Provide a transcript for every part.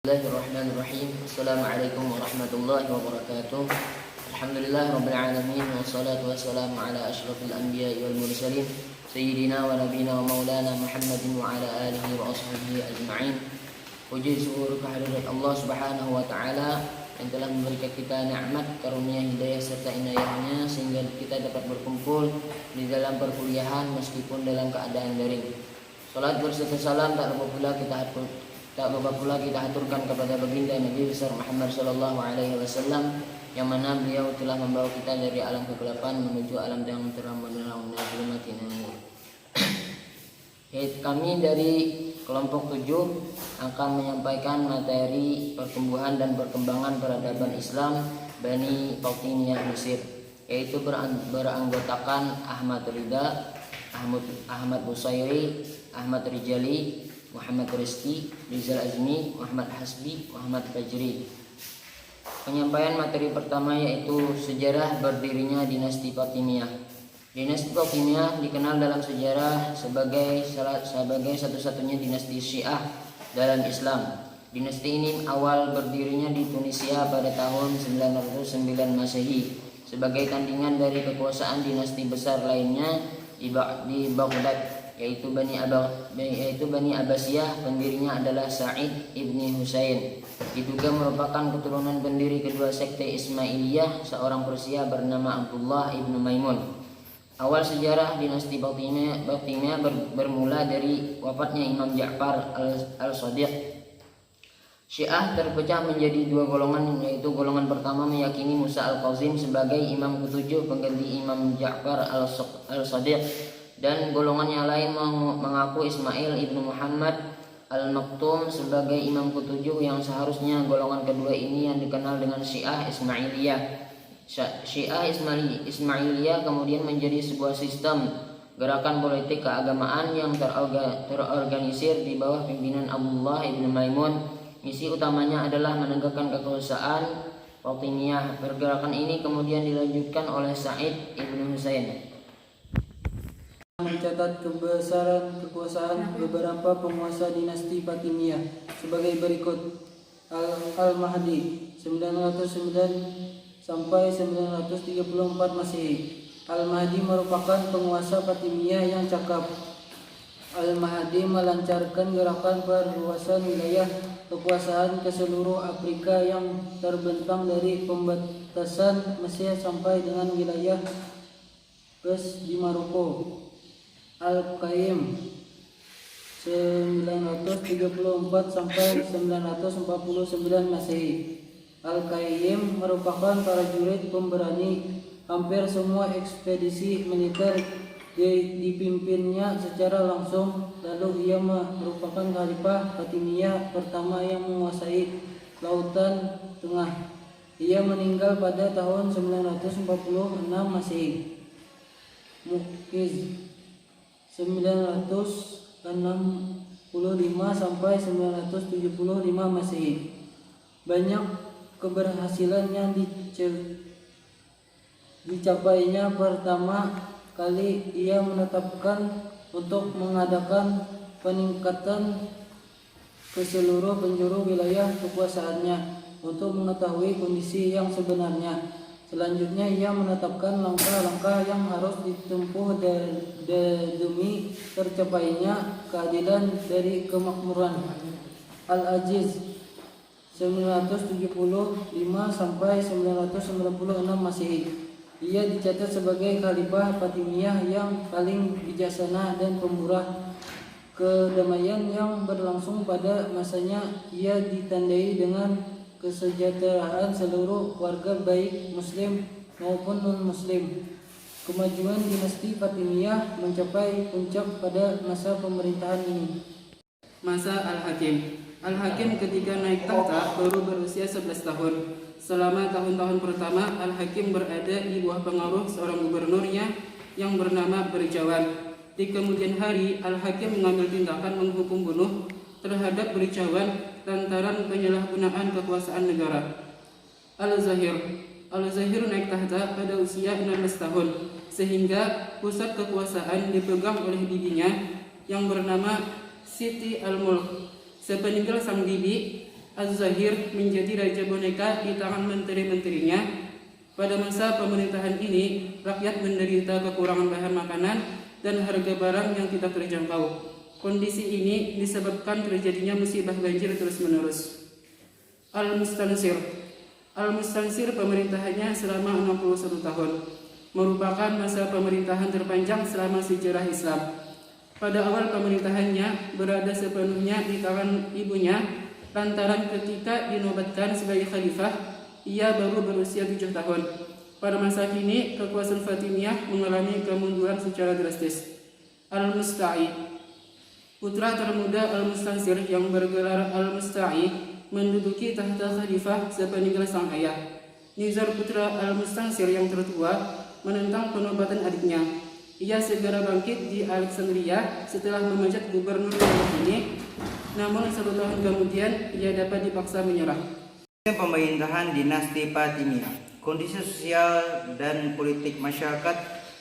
Bismillahirrahmanirrahim. Assalamualaikum warahmatullahi wabarakatuh. Alhamdulillah rabbil alamin, wassalatu wassalamu ala asyrafil anbiya'i wal mursalin sayyidina wa nabiyina wa maulana Muhammadin wa ala alihi wa ashabihi ajma'in. Puji syukur kehadirat Allah Subhanahu wa taala yang telah memberikan kita nikmat karunia hidayah serta inayahnya sehingga kita dapat berkumpul di dalam perkuliahan meskipun dalam keadaan daring. Salat berserta salam tak lupa pula kita aturkan kepada baginda Nabi besar Muhammad sallallahu alaihi wasallam yang mana beliau telah membawa kita dari alam kegelapan menuju alam yang terang benderang zulmatin nur. Kami dari kelompok 7 akan menyampaikan materi pertumbuhan dan perkembangan peradaban Islam Bani Fatimiyah Mesir, yaitu beranggotakan Ahmad Rida, Ahmad Busairi, Ahmad Rijali, Muhammad Rizki, Rizal Azmi, Muhammad Hasbi, Muhammad Fajri. Penyampaian materi pertama yaitu sejarah berdirinya dinasti Fatimiyah. Dinasti Fatimiyah dikenal dalam sejarah sebagai satu-satunya dinasti Syiah dalam Islam. Dinasti ini awal berdirinya di Tunisia pada tahun 909 Masehi sebagai tandingan dari kekuasaan dinasti besar lainnya di Baghdad, yaitu Bani Abbasiyah. Pendirinya adalah Sa'id ibni Husain. Diduga merupakan keturunan pendiri kedua sekte Ismailiyah, seorang Persia bernama Abdullah ibnu Maimun. Awal sejarah dinasti Fatimiyah bermula dari wafatnya Imam Ja'far al-Shadiq. Syiah terpecah menjadi dua golongan, yaitu golongan pertama meyakini Musa al-Kazim sebagai imam ketujuh pengganti Imam Ja'far al-Shadiq, dan golongan yang lain mengaku Ismail ibnu Muhammad al-Maktum sebagai imam ketujuh, yang seharusnya golongan kedua ini yang dikenal dengan Syiah Ismailiyah. Syiah Ismailiyah kemudian menjadi sebuah sistem gerakan politik keagamaan yang terorganisir di bawah pimpinan Abdullah ibnu Maimun. Misi utamanya adalah menegakkan kekuasaan Fatimiyah. Pergerakan ini kemudian dilanjutkan oleh Sa'id ibnu Husain. Mencatat kebesaran kekuasaan beberapa penguasa dinasti Fatimiyah sebagai berikut. Al-Mahdi 909 sampai 934 Masehi. Al-Mahdi merupakan penguasa Fatimiyah yang cakap. Al-Mahdi melancarkan gerakan perluasan wilayah kekuasaan ke seluruh Afrika yang terbentang dari pembatasan Mesir sampai dengan wilayah Fes di Maroko. Al-Qaim 934 sampai 949 Masehi. Al-Qaim merupakan prajurit pemberani. Hampir semua ekspedisi militer dipimpinnya secara langsung. Lalu ia merupakan khalifah Fatimiyah pertama yang menguasai Lautan Tengah. Ia meninggal pada tahun 946 Masehi. Mu'izz 965 sampai 975 Masehi. Banyak keberhasilan yang dicapainya. Pertama kali ia menetapkan untuk mengadakan peningkatan ke seluruh penjuru wilayah kekuasaannya untuk mengetahui kondisi yang sebenarnya. Selanjutnya ia menetapkan langkah-langkah yang harus ditempuh demi tercapainya keadilan dari kemakmuran. Al-Aziz 975 sampai 996 Masehi. Ia dicatat sebagai khalifah Fatimiyah yang paling bijaksana dan pemurah. Kedamaian yang berlangsung pada masanya ia ditandai dengan kesejahteraan seluruh warga baik muslim maupun non-muslim. Kemajuan dinasti Fatimiyah mencapai puncak pada masa pemerintahan ini. Masa Al-Hakim. Al-Hakim ketika naik tahta baru berusia 11 tahun. Selama tahun-tahun pertama, Al-Hakim berada di bawah pengaruh seorang gubernurnya yang bernama Berjawan. Di kemudian hari, Al-Hakim mengambil tindakan menghukum bunuh terhadap Berjawan lantaran penyalahgunaan kekuasaan negara. Al-Zahir naik tahta pada usia 16 tahun, sehingga pusat kekuasaan dipegang oleh bibinya yang bernama Siti Al-Mulk. Sepeninggal sang bibi, Az-Zahir menjadi raja boneka di tangan menteri-menterinya. Pada masa pemerintahan ini, rakyat menderita kekurangan bahan makanan dan harga barang yang tidak terjangkau. Kondisi ini disebabkan terjadinya musibah banjir terus-menerus. Al-Mustansir pemerintahannya selama 61 tahun, merupakan masa pemerintahan terpanjang selama sejarah Islam. Pada awal pemerintahannya berada sepenuhnya di tangan ibunya, lantaran ketika dinobatkan sebagai khalifah, ia baru berusia 7 tahun. Pada masa kini, kekuasaan Fatimiyah mengalami kemunduran secara drastis. Al-Musta'i, putra termuda Al-Mustansir yang bergelar Al-Musta'i, menduduki tahta khalifah sepeninggal sang ayah. Nizar, putra Al-Mustansir yang tertua, menentang penobatan adiknya. Ia segera bangkit di Alexandria setelah memecat gubernur wilayah ini. Namun 1 tahun kemudian ia dapat dipaksa menyerah. Pemerintahan dinasti Fatimiyah. Kondisi sosial dan politik masyarakat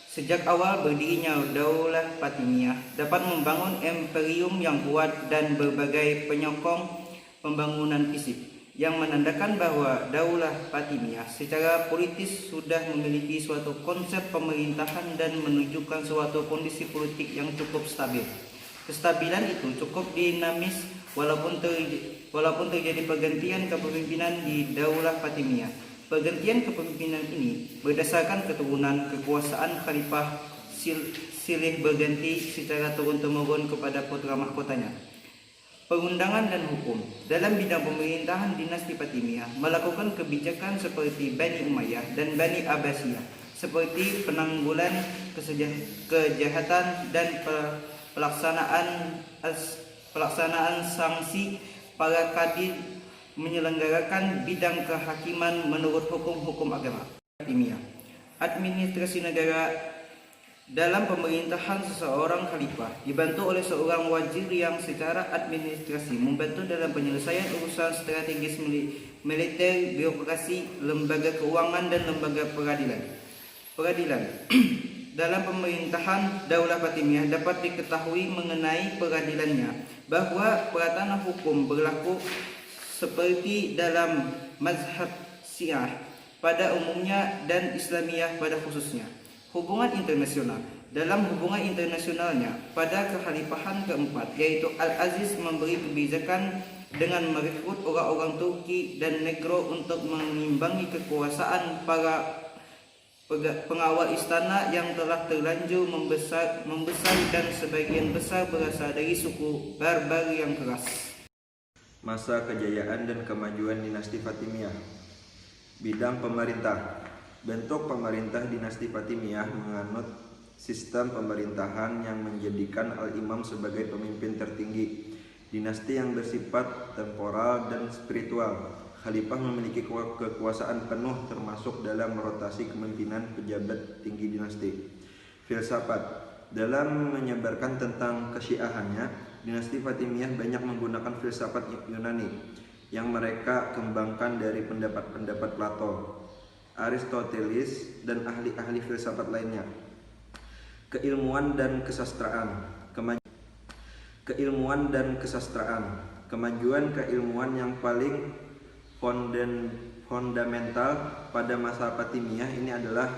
sejak awal berdirinya Daulah Fatimiyah dapat membangun imperium yang kuat dan berbagai penyokong pembangunan fisik yang menandakan bahwa Daulah Fatimiyah secara politis sudah memiliki suatu konsep pemerintahan dan menunjukkan suatu kondisi politik yang cukup stabil. Kestabilan itu cukup dinamis walaupun terjadi pergantian kepemimpinan di Daulah Fatimiyah. Pergantian kepemimpinan ini berdasarkan keturunan kekuasaan khalifah silih berganti secara turun-temurun kepada putra mahkotanya. Perundangan dan hukum. Dalam bidang pemerintahan dinasti Fatimiyah melakukan kebijakan seperti Bani Umayyah dan Bani Abbasiyah, seperti penanggulan kejahatan dan pelaksanaan sanksi para kadhi, menyelenggarakan bidang kehakiman menurut hukum-hukum agama. Fatimiyah. Administrasi negara. Dalam pemerintahan seseorang khalifah dibantu oleh seorang wazir yang secara administrasi membantu dalam penyelesaian urusan strategis militer, birokrasi, lembaga keuangan dan lembaga peradilan. Dalam pemerintahan Daulah Fatimiyah dapat diketahui mengenai peradilannya bahwa peraturan hukum berlaku seperti dalam mazhab Syiah pada umumnya dan Islamiyah pada khususnya. Hubungan internasional. Dalam hubungan internasionalnya pada kekhalifahan keempat, yaitu Al-Aziz memberi kebijakan dengan merekrut orang-orang Turki dan Negro untuk mengimbangi kekuasaan para pengawal istana yang telah terlanjur membesar dan sebagian besar berasal dari suku Barbar yang keras. Masa kejayaan dan kemajuan dinasti Fatimiyah. Bidang pemerintah. Bentuk pemerintah dinasti Fatimiyah menganut sistem pemerintahan yang menjadikan Al-Imam sebagai pemimpin tertinggi. Dinasti yang bersifat temporal dan spiritual. Khalifah memiliki kekuasaan penuh termasuk dalam rotasi kepemimpinan pejabat tinggi dinasti. Filsafat. Dalam menyebarkan tentang kesyiahannya, dinasti Fatimiyah banyak menggunakan filsafat Yunani yang mereka kembangkan dari pendapat-pendapat Plato, Aristoteles, dan ahli-ahli filsafat lainnya. Keilmuan dan kesastraan. Kemajuan keilmuan yang paling fundamental pada masa Fatimiyah ini adalah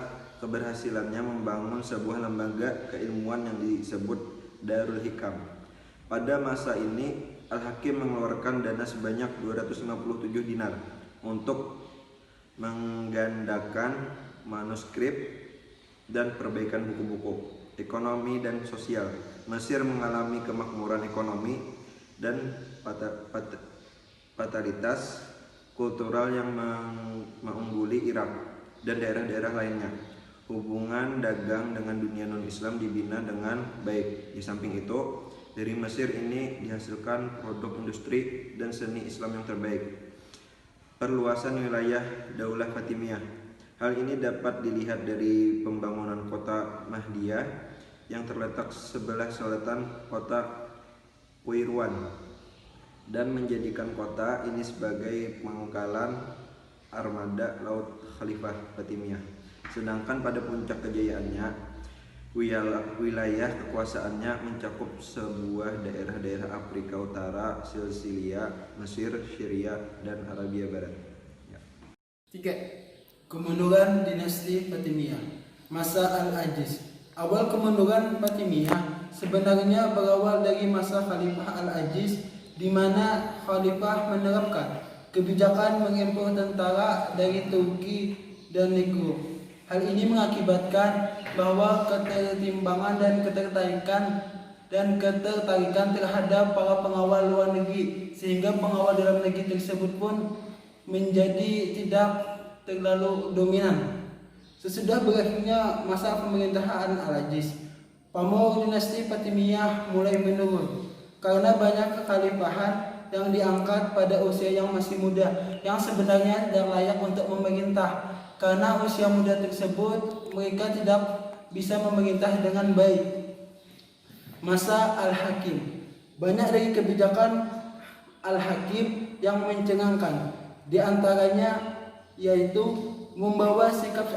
keberhasilannya membangun sebuah lembaga keilmuan yang disebut Darul Hikam. Pada masa ini, Al-Hakim mengeluarkan dana sebanyak 257 dinar untuk menggandakan manuskrip dan perbaikan buku-buku. Ekonomi dan sosial. Mesir mengalami kemakmuran ekonomi dan fatalitas kultural yang mengungguli Irak dan daerah-daerah lainnya. Hubungan dagang dengan dunia non-Islam dibina dengan baik. Di samping itu, dari Mesir ini dihasilkan produk industri dan seni Islam yang terbaik. Perluasan wilayah Daulah Fatimiyah. Hal ini dapat dilihat dari pembangunan kota Mahdiyah yang terletak sebelah selatan kota Qairouan dan menjadikan kota ini sebagai pangkalan armada laut Khalifah Fatimiyah. Sedangkan pada puncak kejayaannya, Wilayah kekuasaannya mencakup sebuah daerah-daerah Afrika Utara, Sisilia, Mesir, Syria, dan Arabia Barat. Ya. 3. Kemunduran dinasti Fatimiyah. Masa Al-Aziz. Awal kemunduran Fatimiyah sebenarnya berawal dari masa Khalifah Al-Aziz, di mana Khalifah menerapkan kebijakan mengimpor tentara dari Turki dan Negro. Hal ini mengakibatkan bahwa ketertimbangan dan ketertarikan terhadap para pengawal luar negeri, sehingga pengawal dalam negeri tersebut pun menjadi tidak terlalu dominan. Sesudah berakhirnya masa pemerintahan Al-Aziz, pamor dinasti Fatimiyah mulai menurun karena banyak kekhalifahan yang diangkat pada usia yang masih muda, yang sebenarnya tidak layak untuk memerintah. Karena usia muda tersebut, mereka tidak bisa memerintah dengan baik. Masa Al-Hakim. Banyak dari kebijakan Al-Hakim yang mencengangkan. Di antaranya yaitu membawa sikap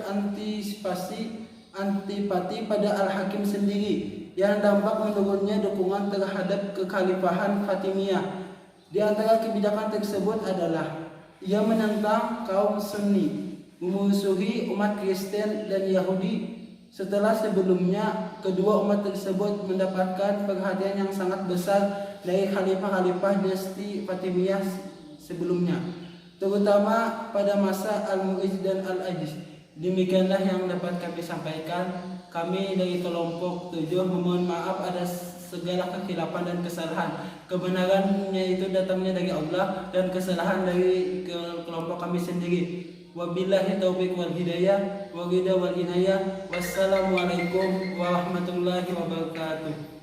antipati pada Al-Hakim sendiri, yang dampak menurunnya dukungan terhadap kekhalifahan Fatimiyah. Di antara kebijakan tersebut adalah ia menentang kaum Sunni, memusuhi umat Kristen dan Yahudi, setelah sebelumnya kedua umat tersebut mendapatkan perhatian yang sangat besar dari khalifah-khalifah dinasti Fatimiyah sebelumnya, terutama pada masa Al-Mu'izz dan Al-Aziz. Demikianlah yang dapat kami sampaikan. Kami dari kelompok 7 memohon maaf atas segala kekhilafan dan kesalahan. Kebenarannya itu datangnya dari Allah dan kesalahan dari kelompok kami sendiri. Wabillahi taufiq wal hidayah wa ghida wal inayah. Wassalamualaikum warahmatullahi wabarakatuh.